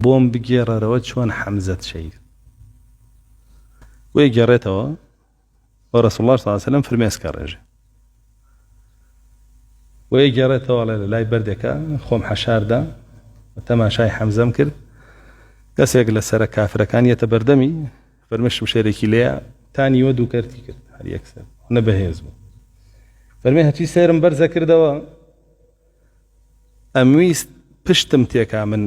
بۆم بگێڕەرەوە چۆن حەمزەت شەید وی گێڕێتەوە بۆ ڕەسوڵ الله صلی الله علیه و سەلەم فرمێسکە ڕێژێ وی گێڕێتەوە لە لای بەردێکە خۆم حەشاردا تەماشای حەمزەم کرد کەسێک لە سەرە کافرەکان یەتە بەردەمی فەرمێ شمشێرێکی لێیە تانیوە دوو کەرتی کرد هەر یەکسەر نەبەهێز بوو فەرمێ هەچی سێرم بەرزە کردەوە ئەمویست پشتم تێکا من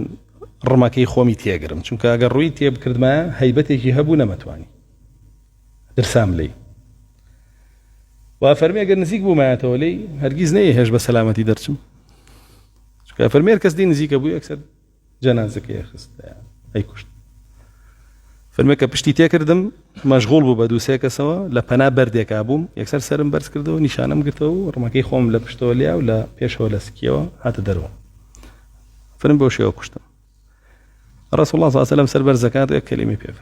ڕمەکەی خۆمی تێگرم چونکە ئەگەر ڕووی تێ بکردمایە هەیبەتێکی هەبوو نەمەتوانی درسام لێی وا فەرمێ ئەگەر نزیک بوومایەتەوە لێی هەرگیز نەیە هێش بە سەلامەتی دەرچم چونکە فەرمێ کەس دی نزیکە بوو یەکسەر جەنازەکەی خست ئەی کوشت فەرمێ کە پشتی تێکردم مەشغوڵ بوو بە دوو سێ کەسەوە لە پەنا بەردێکا بووم یەکسەر سەرم بەرز کردەوە نیشانەم گرتەوە و ڕمەکەی خۆم لە پشتەوە لیا و لە پێشەوە لە سکیەوە هاتە دەرەوە فەرمێ بەو شێوە کوشتم رسول الله صلى الله عليه وسلم سربر زكاة كلمة في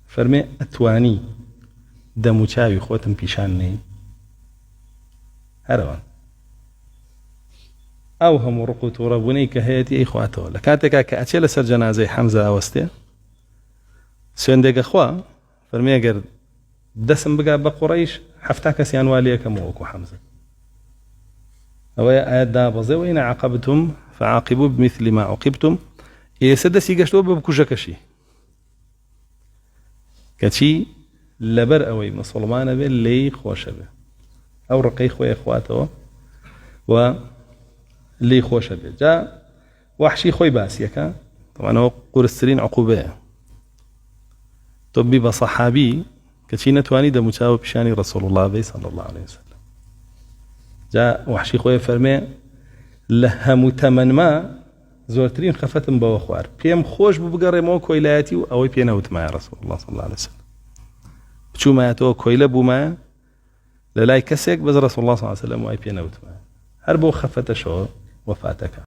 فرمي أتواني دمو چاوي خوتم بيشان ني هروان أو هم رقوت ربوني كهيتي إخواته لكاتك كأتشيل سر جنازة حمزة أوستي سويندق أخوا فرمي أقر دسم بقى بقريش حفتاك سيان واليك موكو حمزة أو آيات دابزي وإن عاقبتم فعاقبوا بمثل ما عوقبتم ئێسەدەسی گەشتەوە بە بکوژەکەشی کەچی لەبەر ئەوەی مسڵمانە بێت لێی خۆشە بێ ئەو ڕقەی خۆی خواتەوە و لێی خۆشە بێت جا وەحشی خۆی باسیەکە طبعاً قورسترین عقوبەیە تۆ بی بە سەحابی کەچی نەتوانی دەموچاوە پیشانی ڕەسوڵ الله بێ صلی الله عليه وسلم جا وەحشی خۆی فەرمێ لە هەموو تەمەنما زۆرترین خەفەتم بەوە خوارد پێم خۆش بوو بگەڕێمەوە کۆیلایەتی و ئەوەی پێ نەوتمایە ڕەسوڵ الله صلی الله عليه وسلم بچوومایەتەوە کۆیلە بوومایە لە لای کەسێک بەس ڕەسوڵ الله صلی الله عليه وسلم وای پێ نەوتمایە هەر بۆ خەفەتەشەوە وەفاتەکە